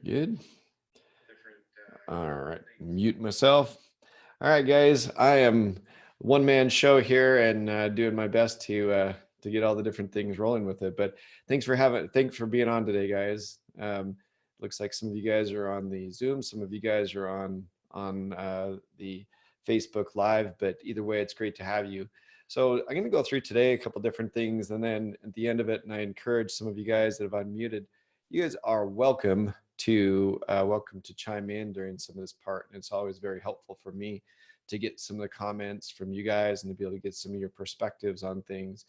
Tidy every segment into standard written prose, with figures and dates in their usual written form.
Good. All right. Mute myself. All right, guys. I am one man show here and doing my best to get all the different things rolling with it. But thanks for being on today, guys. Looks like some of you guys are on the Zoom, some of you guys are on the Facebook Live. But either way, it's great to have you. So I'm going to go through today a couple different things, and then at the end of it, and I encourage some of you guys that have unmuted. You guys are welcome to chime in during some of this part, and it's always very helpful for me to get some of the comments from you guys and to be able to get some of your perspectives on things.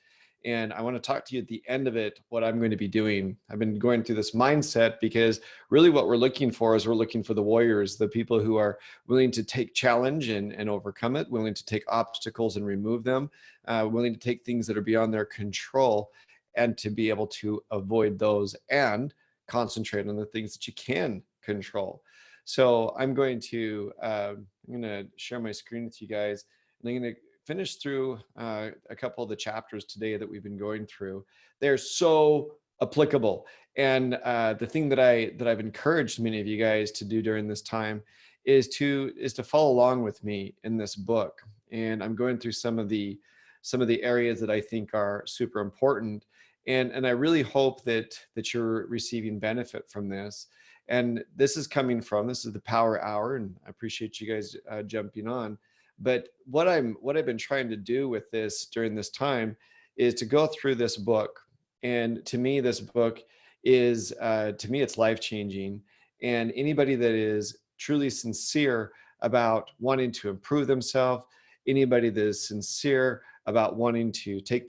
And I want to talk to you at the end of it what I'm going to be doing. I've been going through this mindset because really what we're looking for is we're looking for the warriors, the people who are willing to take challenge and overcome it, willing to take obstacles and remove them, willing to take things that are beyond their control and to be able to avoid those and concentrate on the things that you can control. So I'm going to share my screen with you guys, and I'm going to finish through a couple of the chapters today that we've been going through. They're so applicable, and the thing that I've encouraged many of you guys to do during this time is to follow along with me in this book. And I'm going through some of the areas that I think are super important. And I really hope that you're receiving benefit from this. And this is the Power Hour, and I appreciate you guys jumping on. But what I've been trying to do with this during this time is to go through this book. And to me, this book is it's life changing. And anybody that is truly sincere about wanting to improve themselves, anybody that is sincere about wanting to take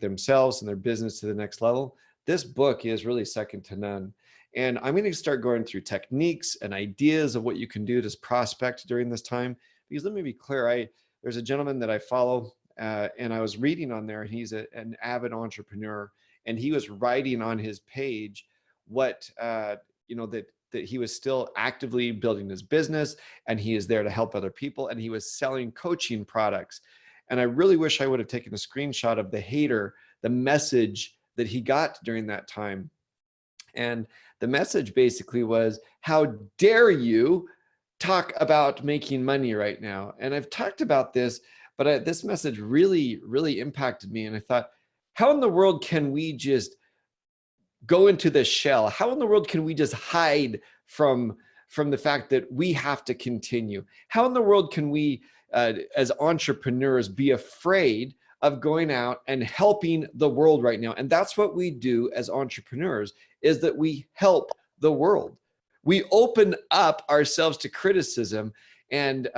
themselves and their business to the next level, this book is really second to none. And I'm going to start going through techniques and ideas of what you can do to prospect during this time. Because let me be clear, there's a gentleman that I follow, and I was reading on there, and he's an avid entrepreneur, and he was writing on his page what that he was still actively building his business, and he is there to help other people, and he was selling coaching products. And I really wish I would have taken a screenshot of the message that he got during that time. And the message basically was, how dare you talk about making money right now? And I've talked about this, but this message really, really impacted me. And I thought, how in the world can we just go into the shell? How in the world can we just hide from the fact that we have to continue? How in the world can we, as entrepreneurs, be afraid of going out and helping the world right now? And that's what we do as entrepreneurs, is that we help the world. We open up ourselves to criticism, and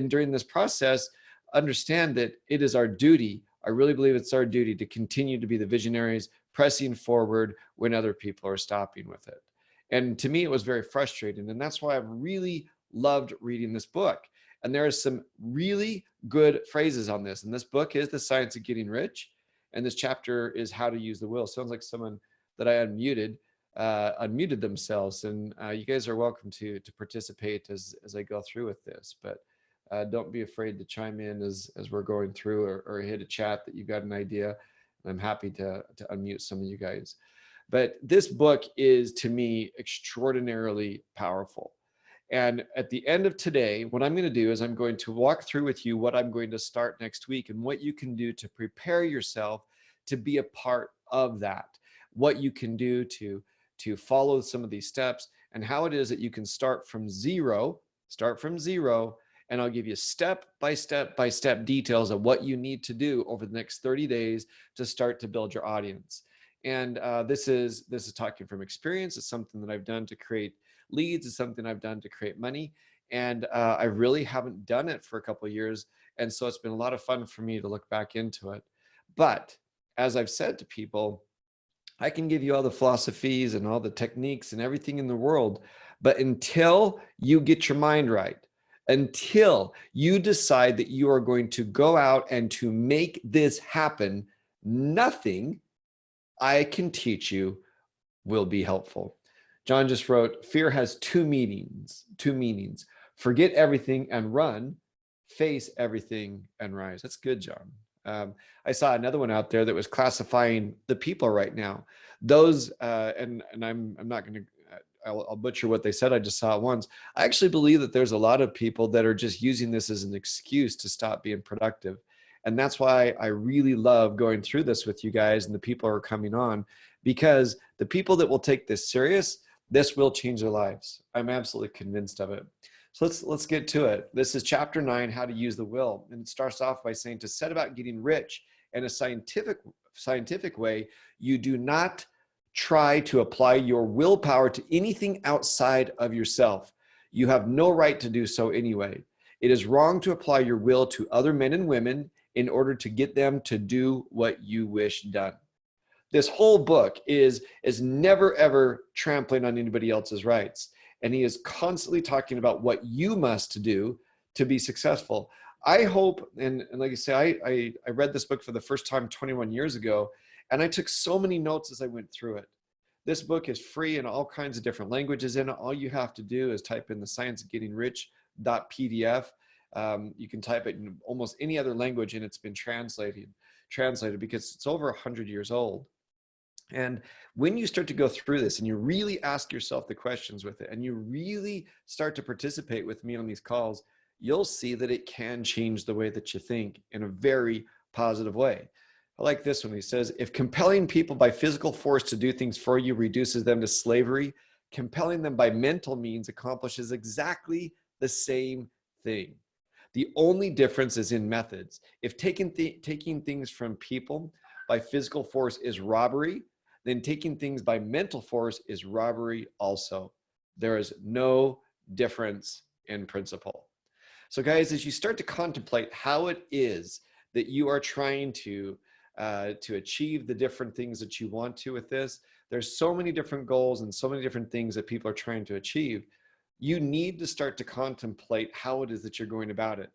during this process, understand that it is our duty. I really believe it's our duty to continue to be the visionaries, pressing forward when other people are stopping with it. And to me, it was very frustrating. And that's why I've really loved reading this book. And there are some really good phrases on this. And this book is The Science of Getting Rich. And this chapter is How to Use the Will. Sounds like someone that I unmuted themselves. And you guys are welcome to participate as I go through with this. But don't be afraid to chime in as we're going through, or hit a chat that you've got an idea. I'm happy to unmute some of you guys. But this book is, to me, extraordinarily powerful. And at the end of today, what I'm going to do is I'm going to walk through with you what I'm going to start next week and what you can do to prepare yourself to be a part of that. What you can do to follow some of these steps, and how it is that you can start from zero, and I'll give you step by step details of what you need to do over the next 30 days to start to build your audience. And this is talking from experience. It's something that I've done to create leads. It's something I've done to create money. And I really haven't done it for a couple of years. And so it's been a lot of fun for me to look back into it. But as I've said to people, I can give you all the philosophies and all the techniques and everything in the world, but until you get your mind right, until you decide that you are going to go out and to make this happen, nothing I can teach you will be helpful. John just wrote, fear has two meanings. Forget everything and run, face everything and rise. That's good, John. I saw another one out there that was classifying the people right now. Those, and I'm not going to, I'll butcher what they said. I just saw it once. I actually believe that there's a lot of people that are just using this as an excuse to stop being productive. And that's why I really love going through this with you guys and the people who are coming on, because the people that will take this serious, this will change their lives. I'm absolutely convinced of it. So let's get to it. This is chapter 9, how to use the will. And it starts off by saying to set about getting rich in a scientific way, you do not try to apply your willpower to anything outside of yourself. You have no right to do so anyway. It is wrong to apply your will to other men and women in order to get them to do what you wish done. This whole book is never ever trampling on anybody else's rights. And he is constantly talking about what you must do to be successful. I hope, and like I say, I read this book for the first time 21 years ago, and I took so many notes as I went through it. This book is free in all kinds of different languages in it. All you have to do is type in the science of getting rich.pdf. You can type it in almost any other language, and it's been translated because it's over 100 years old. And when you start to go through this and you really ask yourself the questions with it, and you really start to participate with me on these calls, you'll see that it can change the way that you think in a very positive way. I like this one. He says, if compelling people by physical force to do things for you reduces them to slavery, compelling them by mental means accomplishes exactly the same thing. The only difference is in methods. If taking things from people by physical force is robbery, then taking things by mental force is robbery also. There is no difference in principle. So guys, as you start to contemplate how it is that you are trying to achieve the different things that you want to with this, there's so many different goals and so many different things that people are trying to achieve. You need to start to contemplate how it is that you're going about it.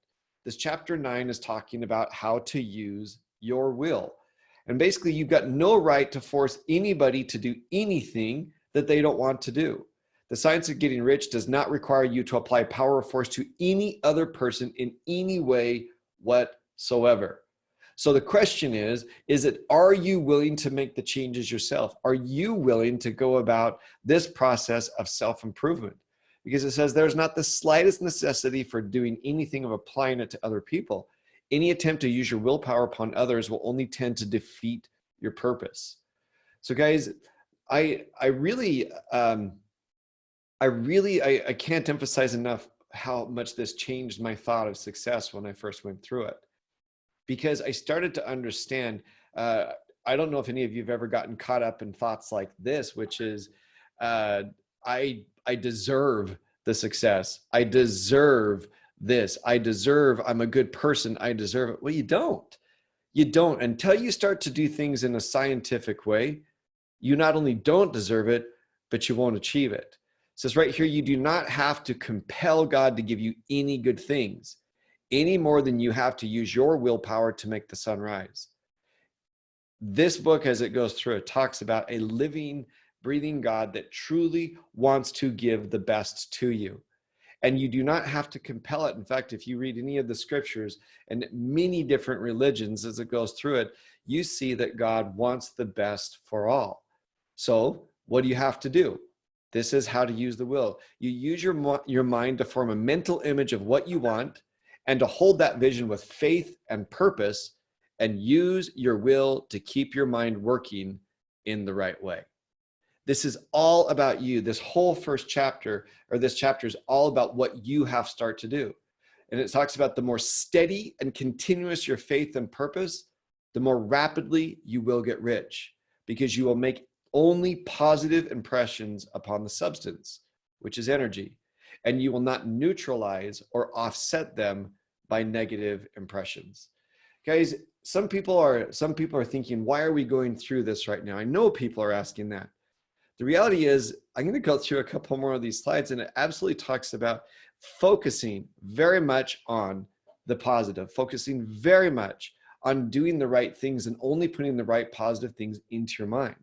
This chapter 9 is talking about how to use your will. And basically, you've got no right to force anybody to do anything that they don't want to do. The science of getting rich does not require you to apply power or force to any other person in any way whatsoever. So the question is are you willing to make the changes yourself? Are you willing to go about this process of self-improvement? Because it says there's not the slightest necessity for doing anything of applying it to other people. Any attempt to use your willpower upon others will only tend to defeat your purpose. So guys, I can't emphasize enough how much this changed my thought of success when I first went through it. Because I started to understand, I don't know if any of you have ever gotten caught up in thoughts like this, which is, I deserve the success. I deserve this. I'm a good person. I deserve it. Well, you don't. You don't. Until you start to do things in a scientific way, you not only don't deserve it, but you won't achieve it. It says right here, you do not have to compel God to give you any good things, any more than you have to use your willpower to make the sun rise. This book, as it goes through, it talks about a living, breathing God that truly wants to give the best to you. And you do not have to compel it. In fact, if you read any of the scriptures and many different religions as it goes through it, you see that God wants the best for all. So what do you have to do? This is how to use the will. You use your mind to form a mental image of what you want and to hold that vision with faith and purpose, and use your will to keep your mind working in the right way. This is all about you. This whole first chapter, or this chapter, is all about what you have to start to do. And it talks about the more steady and continuous your faith and purpose, the more rapidly you will get rich, because you will make only positive impressions upon the substance, which is energy, and you will not neutralize or offset them by negative impressions. Guys, some people are thinking, why are we going through this right now? I know people are asking that. The reality is, I'm going to go through a couple more of these slides, and it absolutely talks about focusing very much on the positive, focusing very much on doing the right things and only putting the right positive things into your mind.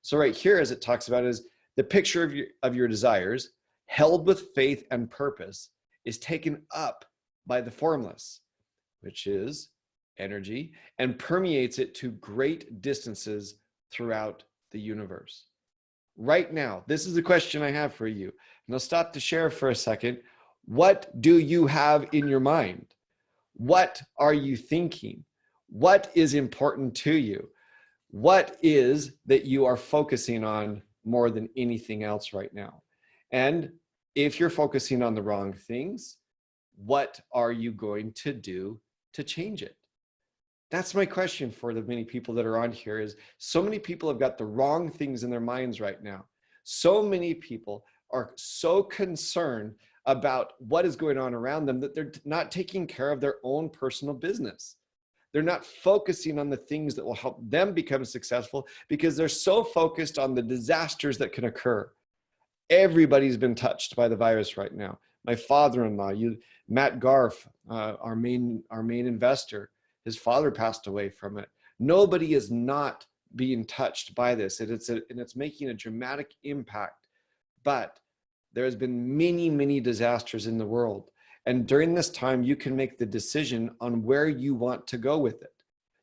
So right here, as it talks about, is the picture of your desires held with faith and purpose is taken up by the formless, which is energy, and permeates it to great distances throughout the universe. right now, this is the question I have for you. And I'll stop to share for a second. What do you have in your mind? What are you thinking? What is important to you? What is that you are focusing on more than anything else right now? And if you're focusing on the wrong things, what are you going to do to change it? That's my question for the many people that are on here. Is so many people have got the wrong things in their minds right now. So many people are so concerned about what is going on around them that they're not taking care of their own personal business. They're not focusing on the things that will help them become successful because they're so focused on the disasters that can occur. Everybody's been touched by the virus right now. My father-in-law, Matt Garf, our main investor, his father passed away from it. Nobody is not being touched by this, and it's making a dramatic impact. But there has been many disasters in the world, and during this time, you can make the decision on where you want to go with it.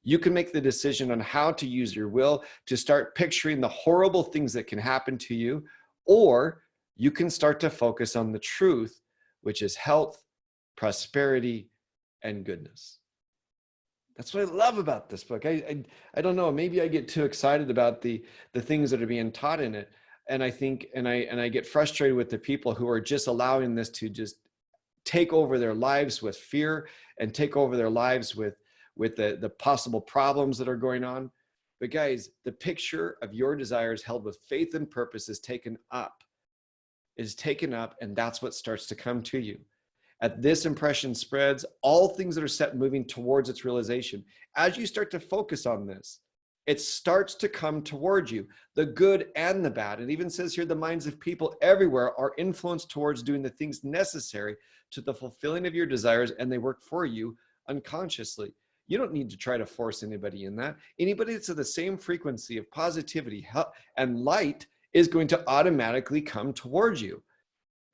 You can make the decision on how to use your will to start picturing the horrible things that can happen to you, or you can start to focus on the truth, which is health, prosperity, and goodness. That's what I love about this book. I don't know, maybe I get too excited about the things that are being taught in it. And I think, and I get frustrated with the people who are just allowing this to just take over their lives with fear and take over their lives with the possible problems that are going on. But guys, the picture of your desires held with faith and purpose is taken up, and that's what starts to come to you. As this impression spreads, all things that are set moving towards its realization. As you start to focus on this, it starts to come towards you, the good and the bad. It even says here, the minds of people everywhere are influenced towards doing the things necessary to the fulfilling of your desires, and they work for you unconsciously. You don't need to try to force anybody in that. Anybody that's at the same frequency of positivity and light is going to automatically come towards you.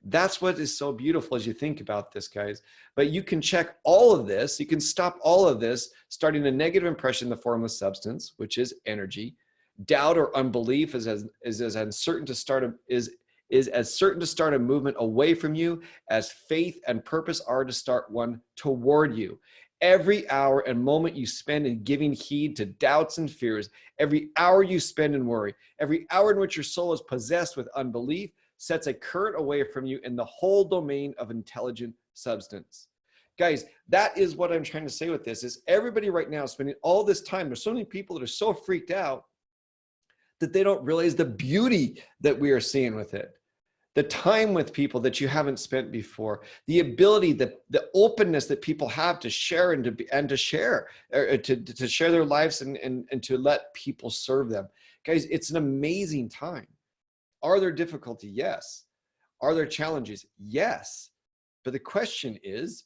That's what is so beautiful as you think about this, guys. But you can check all of this. You can stop all of this, starting a negative impression in the formless substance, which is energy. Doubt or unbelief is as uncertain to start as certain to start a movement away from you as faith and purpose are to start one toward you. Every hour and moment you spend in giving heed to doubts and fears, every hour you spend in worry, every hour in which your soul is possessed with unbelief, sets a current away from you in the whole domain of intelligent substance. Guys, that is what I'm trying to say with this, is everybody right now is spending all this time. There's so many people that are so freaked out that they don't realize the beauty that we are seeing with it. The time with people that you haven't spent before, the ability, the openness that people have to share and to share their lives and to let people serve them. Guys, it's an amazing time. Are there difficulties? Yes. Are there challenges? Yes. But the question is,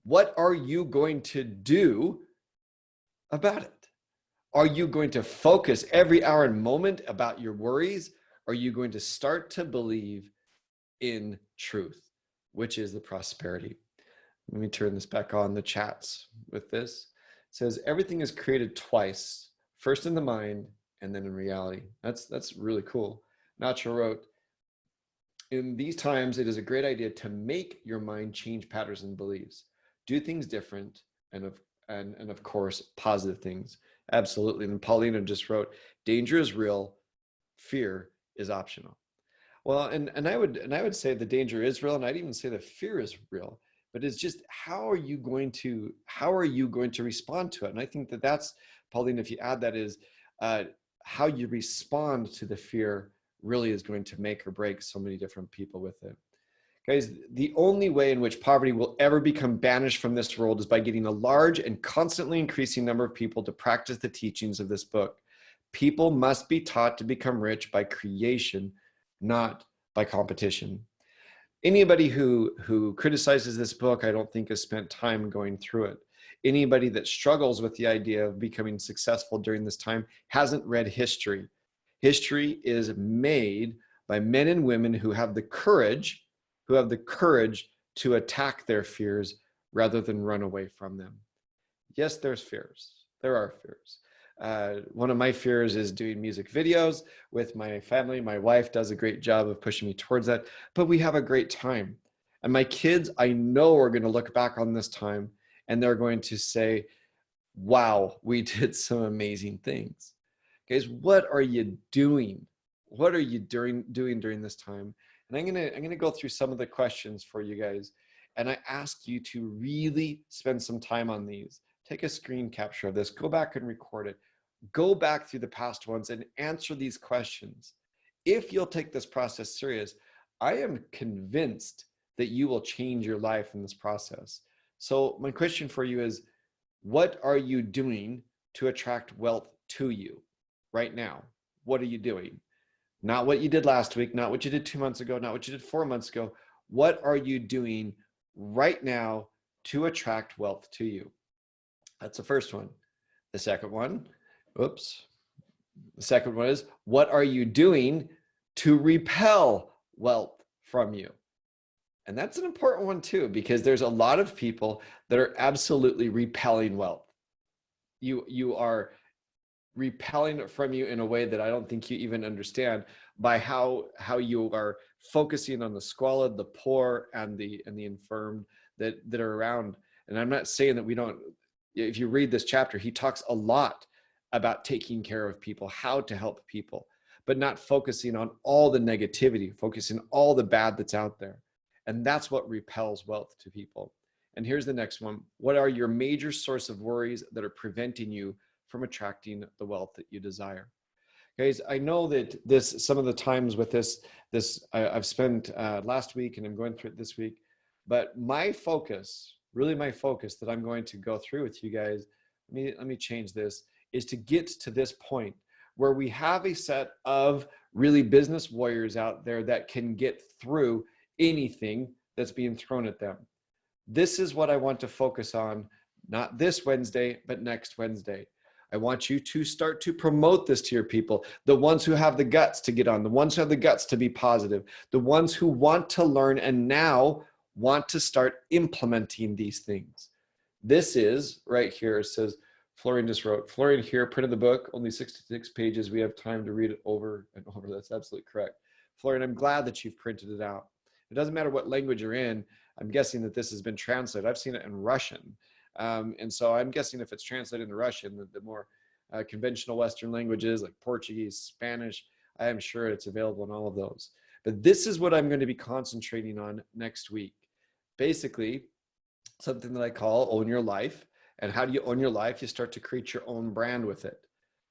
what are you going to do about it? Are you going to focus every hour and moment about your worries? Are you going to start to believe in truth, which is the prosperity? Let me turn this back on the chats with this. It says, everything is created twice, first in the mind and then in reality. That's really cool. Nacho wrote, in these times, it is a great idea to make your mind change patterns and beliefs, do things different, and of course, positive things. Absolutely. And Paulina just wrote, danger is real, fear is optional. Well, and I would say the danger is real, and I'd even say the fear is real, but it's just how are you going to respond to it? And I think that's, Paulina, if you add that, is how you respond to the fear really is going to make or break so many different people with it. Guys, the only way in which poverty will ever become banished from this world is by getting a large and constantly increasing number of people to practice the teachings of this book. People must be taught to become rich by creation, not by competition. Anybody who criticizes this book, I don't think has spent time going through it. Anybody that struggles with the idea of becoming successful during this time hasn't read history. History is made by men and women who have the courage to attack their fears rather than run away from them. Yes, there's fears. There are fears. One of my fears is doing music videos with my family. My wife does a great job of pushing me towards that, but we have a great time. And my kids, I know, are going to look back on this time and they're going to say, wow, we did some amazing things. Guys, what are you doing? What are you doing during this time? And I'm gonna go through some of the questions for you guys. And I ask you to really spend some time on these. Take a screen capture of this, go back and record it. Go back through the past ones and answer these questions. If you'll take this process serious, I am convinced that you will change your life in this process. So my question for you is, what are you doing to attract wealth to you right now? What are you doing? Not what you did last week, not what you did 2 months ago, not what you did 4 months ago. What are you doing right now to attract wealth to you? That's the first one. The second one, oops. The second one is, what are you doing to repel wealth from you? And that's an important one too, because there's a lot of people that are absolutely repelling wealth. You are repelling it from you in a way that I don't think you even understand, by how you are focusing on the squalid, the poor, and the infirm that are around. And I'm not saying that we don't. If you read this chapter, he talks a lot about taking care of people, how to help people, but not focusing on all the negativity, focusing on all the bad that's out there. And that's what repels wealth to people. And here's the next one. What are your major source of worries that are preventing you from attracting the wealth that you desire? Guys, I know that some of the times with this I've spent last week, and I'm going through it this week, but my focus, really my focus that I'm going to go through with you guys, let me change this, is to get to this point where we have a set of really business warriors out there that can get through anything that's being thrown at them. This is what I want to focus on, not this Wednesday, but next Wednesday. I want you to start to promote this to your people, the ones who have the guts to get on, the ones who have the guts to be positive, the ones who want to learn and now want to start implementing these things. This is right here. It says, Florian just wrote, Florian here printed the book, only 66 pages. We have time to read it over and over. That's absolutely correct. Florian, I'm glad that you've printed it out. It doesn't matter what language you're in. I'm guessing that this has been translated. I've seen it in Russian. And so I'm guessing if it's translated into Russian, the more conventional Western languages like Portuguese, Spanish, I am sure it's available in all of those. But this is what I'm going to be concentrating on next week. Basically, something that I call own your life. And how do you own your life? You start to create your own brand with it.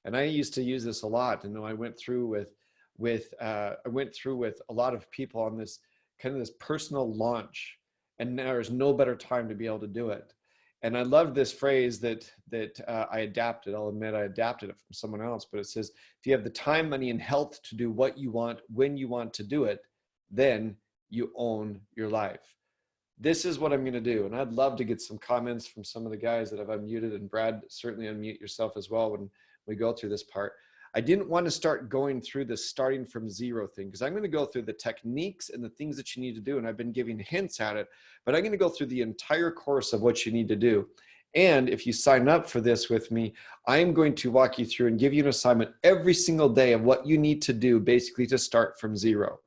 And I used to use this a lot. And I went through with a lot of people on this kind of this personal launch. And there's no better time to be able to do it. And I love this phrase that I adapted. I'll admit I adapted it from someone else, but it says, if you have the time, money, and health to do what you want, when you want to do it, then you own your life. This is what I'm going to do. And I'd love to get some comments from some of the guys that I've unmuted, and Brad, certainly unmute yourself as well when we go through this part. I didn't want to start going through this starting from zero thing, because I'm going to go through the techniques and the things that you need to do. And I've been giving hints at it, but I'm going to go through the entire course of what you need to do. And if you sign up for this with me, I'm going to walk you through and give you an assignment every single day of what you need to do basically to start from zero.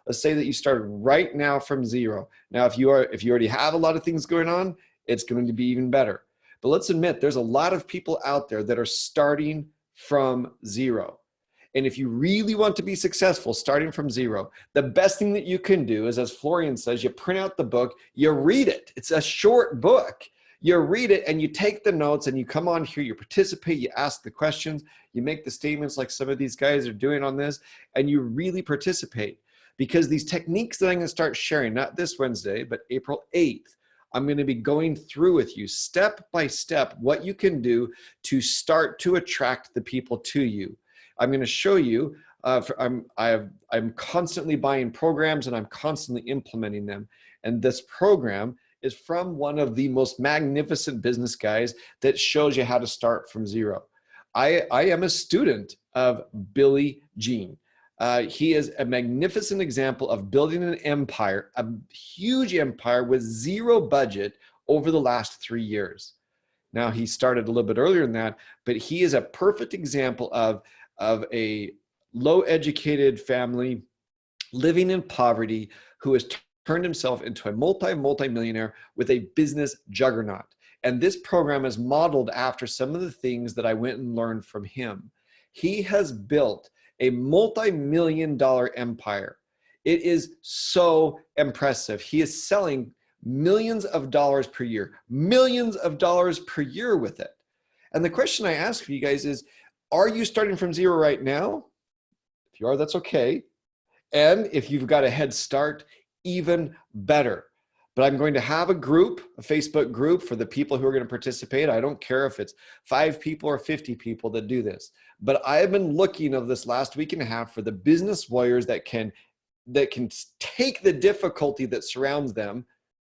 Let's say that you started right now from zero. Now, if you already have a lot of things going on, it's going to be even better. But let's admit there's a lot of people out there that are starting from zero. And if you really want to be successful starting from zero, the best thing that you can do is, as Florian says, you print out the book, you read it. It's a short book. You read it and you take the notes and you come on here, you participate, you ask the questions, you make the statements like some of these guys are doing on this, and you really participate. Because these techniques that I'm going to start sharing, not this Wednesday, but April 8th, I'm going to be going through with you step by step what you can do to start to attract the people to you. I'm going to show you, I'm constantly buying programs and I'm constantly implementing them. And this program is from one of the most magnificent business guys that shows you how to start from zero. I am a student of Billy Jean. He is a magnificent example of building an empire, a huge empire with zero budget over the last 3 years. Now, he started a little bit earlier than that, but he is a perfect example of a low educated family living in poverty who has turned himself into a multi-millionaire with a business juggernaut. And this program is modeled after some of the things that I went and learned from him. He has built a multi-million-dollar empire. It is so impressive. He is selling millions of dollars per year, millions of dollars per year with it. And the question I ask for you guys is, are you starting from zero right now? If you are, that's okay. And if you've got a head start, even better. But I'm going to have a group, a Facebook group for the people who are going to participate. I don't care if it's 5 people or 50 people that do this. But I've been looking over this last week and a half for the business warriors that can take the difficulty that surrounds them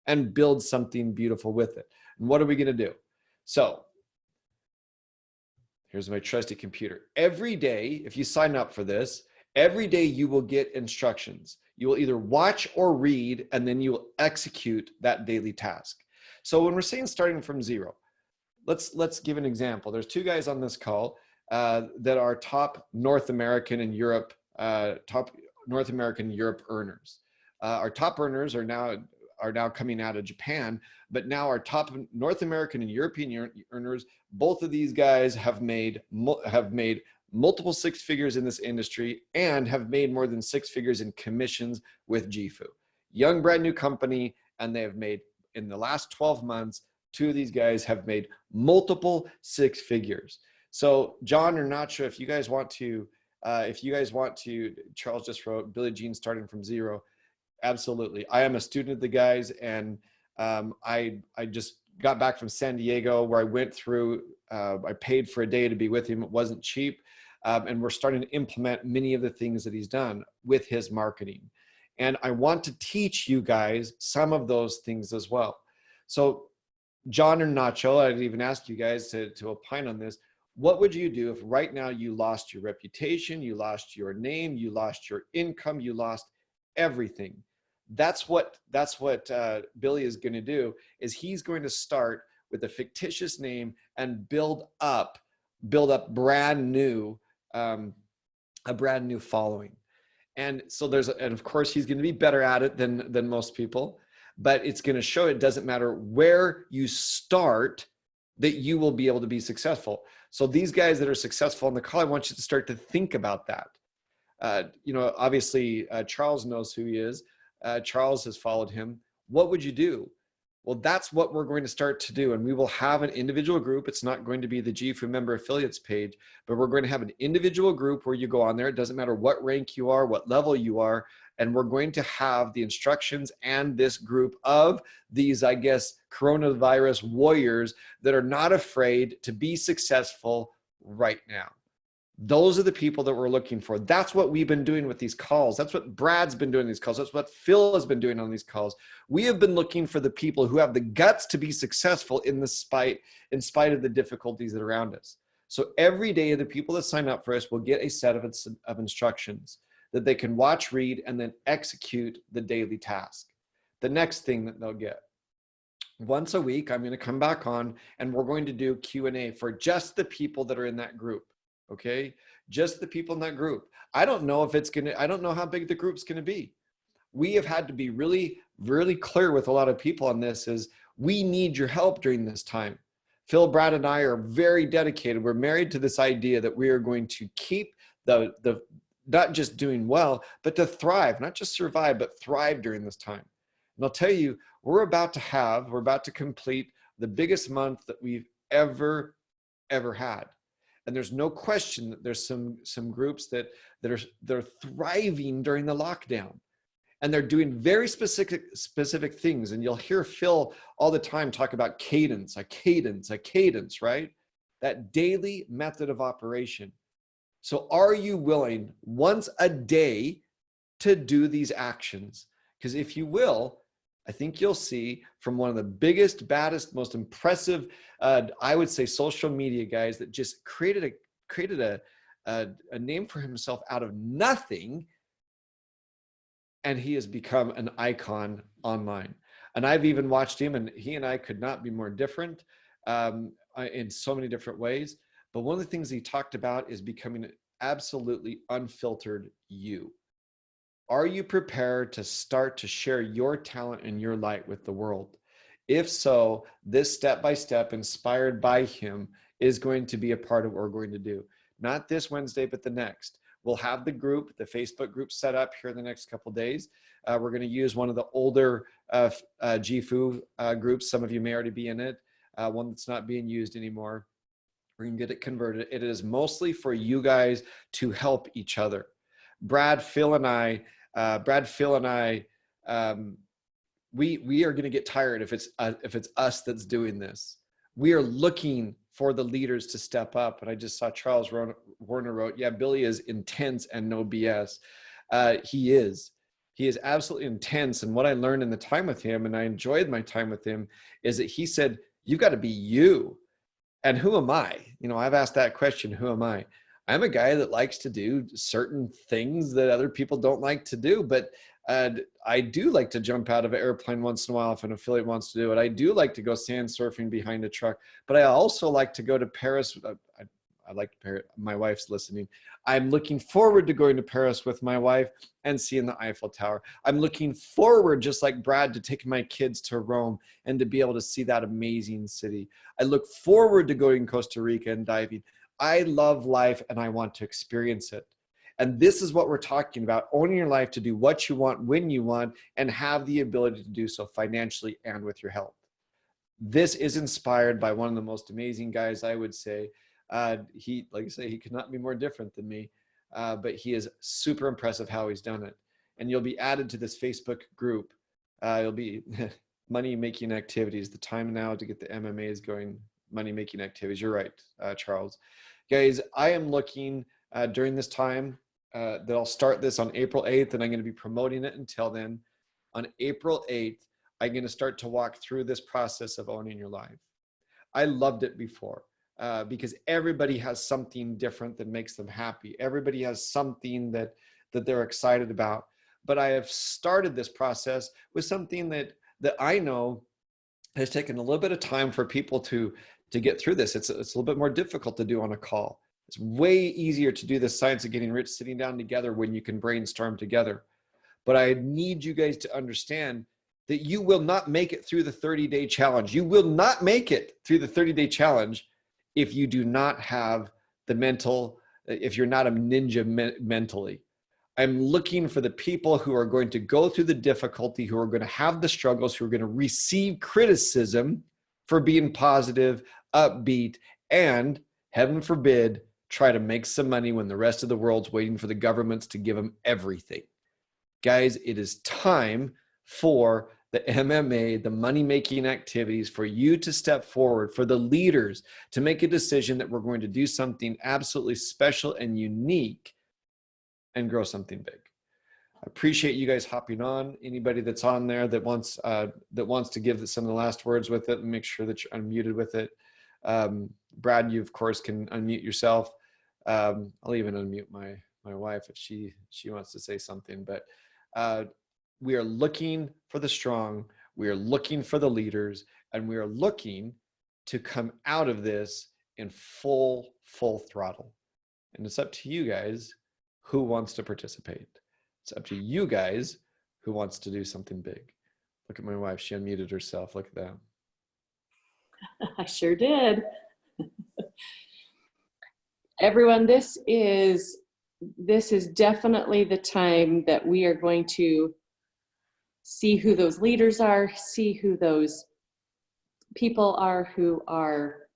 and build something beautiful with it. And what are we going to do? So here's my trusty computer. Every day, if you sign up for this, every day you will get instructions. You will either watch or read, and then you will execute that daily task. So when we're saying starting from zero, let's give an example. There's 2 guys on this call that are top North American and Europe earners. Our top earners are now coming out of Japan, but now our top North American and European earners, both of these guys have made multiple 6 figures in this industry and have made more than 6 figures in commissions with Jifu. Young, brand new company, and they have made, in the last 12 months, 2 of these guys have made multiple 6 figures. So John or Nacho, if you guys want to, Charles just wrote, Billie Jean starting from zero. Absolutely. I am a student of the guys, and I just got back from San Diego where I went through, I paid for a day to be with him. It wasn't cheap. And we're starting to implement many of the things that he's done with his marketing. And I want to teach you guys some of those things as well. So John or Nacho, I'd even ask you guys to opine on this. What would you do if right now you lost your reputation, you lost your name, you lost your income, you lost everything? That's what Billy is going to do, is he's going to start with a fictitious name and build up a brand new following. And so and of course he's going to be better at it than most people, but it's going to show it doesn't matter where you start, that you will be able to be successful. So these guys that are successful on the call, I want you to start to think about that. Obviously Charles knows who he is. Charles has followed him. What would you do? Well, that's what we're going to start to do. And we will have an individual group. It's not going to be the Jifu member affiliates page, but we're going to have an individual group where you go on there. It doesn't matter what rank you are, what level you are. And we're going to have the instructions and this group of these, I guess, coronavirus warriors that are not afraid to be successful right now. Those are the people that we're looking for. That's what we've been doing with these calls. That's what Brad's been doing these calls. That's what Phil has been doing on these calls. We have been looking for the people who have the guts to be successful in spite of the difficulties that are around us. So every day, the people that sign up for us will get a set of instructions that they can watch, read, and then execute the daily task. The next thing that they'll get, once a week, I'm going to come back on and we're going to do Q&A for just the people that are in that group. Okay, just the people in that group. I don't know how big the group's going to be. We have had to be really, really clear with a lot of people on this, is we need your help during this time. Phil, Brad, and I are very dedicated. We're married to this idea that we are going to keep the not just doing well, but to thrive, not just survive, but thrive during this time. And I'll tell you, we're about to complete the biggest month that we've ever had. And there's no question that there's some groups that are thriving during the lockdown, and they're doing very specific things. And you'll hear Phil all the time talk about cadence, a cadence, right? That daily method of operation. So are you willing once a day to do these actions? Because if you will, I think you'll see from one of the biggest, baddest, most impressive, I would say, social media guys that just created a name for himself out of nothing, and he has become an icon online. And I've even watched him, and he and I could not be more different. in so many different ways. But one of the things he talked about is becoming absolutely unfiltered you. Are you prepared to start to share your talent and your light with the world? If so, this step by step, inspired by him, is going to be a part of what we're going to do. Not this Wednesday, but the next. We'll have the group, the Facebook group set up here in the next couple of days. We're going to use one of the older GFU groups. Some of you may already be in it, one that's not being used anymore. We're going to get it converted. It is mostly for you guys to help each other. Brad, Phil, and I, we are going to get tired if it's us that's doing this. We are looking for the leaders to step up. And I just saw Charles Warner wrote, yeah, Billy is intense and no BS. He is absolutely intense. And what I learned in the time with him, and I enjoyed my time with him, is that he said, you've got to be you. And who am I? You know, I've asked that question, who am I? I'm a guy that likes to do certain things that other people don't like to do, but I do like to jump out of an airplane once in a while if an affiliate wants to do it. I do like to go sand surfing behind a truck, but I also like to go to Paris. I like Paris. My wife's listening. I'm looking forward to going to Paris with my wife and seeing the Eiffel Tower. I'm looking forward, just like Brad, to take my kids to Rome and to be able to see that amazing city. I look forward to going to Costa Rica and diving. I love life and I want to experience it. And this is what we're talking about, owning your life to do what you want, when you want, and have the ability to do so financially and with your health. This is inspired by one of the most amazing guys, I would say. He, like I say, he could not be more different than me, but he is super impressive how he's done it. And you'll be added to this Facebook group. You'll be money-making activities. The time now to get the MMAs going, money-making activities. You're right, Charles. Guys, I am looking during this time that I'll start this on April 8th, and I'm going to be promoting it until then. On April 8th, I'm going to start to walk through this process of owning your life. I loved it before because everybody has something different that makes them happy. Everybody has something that they're excited about. But I have started this process with something that I know has taken a little bit of time for people to get through this. It's a little bit more difficult to do on a call. It's way easier to do the science of getting rich sitting down together when you can brainstorm together. But I need you guys to understand that you will not make it through the 30-day challenge. You will not make it through the 30-day challenge if you do not have the mental, if you're not a ninja mentally. I'm looking for the people who are going to go through the difficulty, who are going to have the struggles, who are going to receive criticism for being positive, upbeat, and heaven forbid, try to make some money when the rest of the world's waiting for the governments to give them everything. Guys, it is time for the MMA, the money-making activities, for you to step forward, for the leaders to make a decision that we're going to do something absolutely special and unique and grow something big. I appreciate you guys hopping on. Anybody that's on there that wants to give some of the last words with it, and make sure that you're unmuted with it. Brad, you of course can unmute yourself. I'll even unmute my wife if she wants to say something. But we are looking for the strong. We are looking for the leaders, and we are looking to come out of this in full throttle. And it's up to you guys who wants to participate. It's up to you guys who wants to do something big. Look at my wife. She unmuted herself. Look at that. I sure did. Everyone, this is definitely the time that we are going to see who those leaders are, see who those people are who are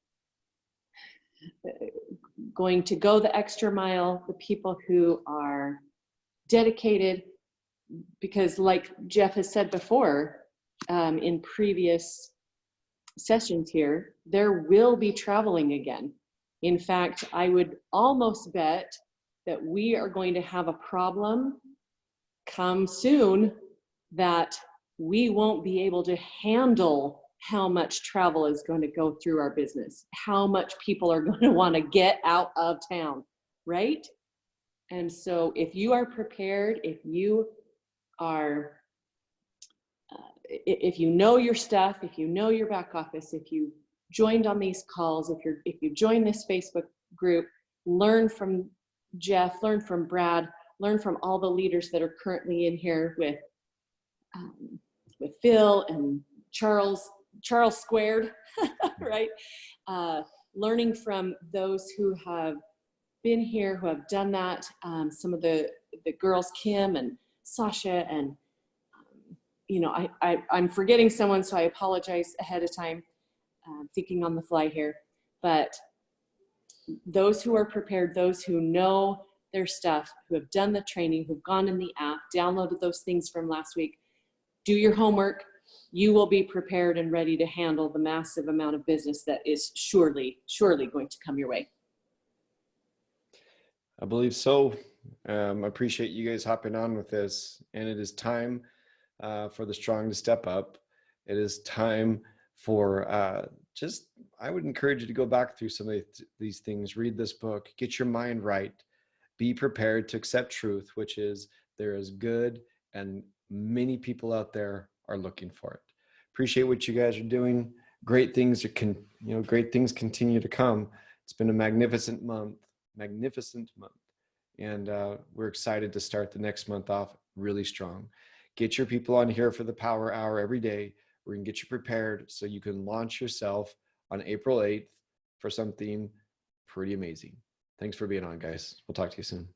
going to go the extra mile, the people who are dedicated, because like Jeff has said before in previous sessions here, there will be traveling again. In fact, I would almost bet that we are going to have a problem come soon that we won't be able to handle how much travel is going to go through our business, how much people are going to want to get out of town, right? And so if you are prepared, if you know your stuff, if you know your back office, if you joined on these calls, if you join this Facebook group, learn from Jeff, learn from Brad, learn from all the leaders that are currently in here with Phil and Charles squared, right? Learning from those who have been here, who have done that. Some of the girls, Kim and Sasha, and I'm forgetting someone, so I apologize ahead of time. Thinking on the fly here, but those who are prepared, those who know their stuff, who have done the training, who've gone in the app, downloaded those things from last week, do your homework. You will be prepared and ready to handle the massive amount of business that is surely going to come your way. I believe so. I appreciate you guys hopping on with this, and it is time for the strong to step up. It is time for I would encourage you to go back through some of these things, read this book, get your mind right, be prepared to accept truth, which is there is good and many people out there are looking for it. Appreciate what you guys are doing. Great things great things continue to come. It's been a magnificent month, and we're excited to start the next month off really strong. Get your people on here for the Power Hour every day. We're going to get you prepared so you can launch yourself on April 8th for something pretty amazing. Thanks for being on, guys. We'll talk to you soon.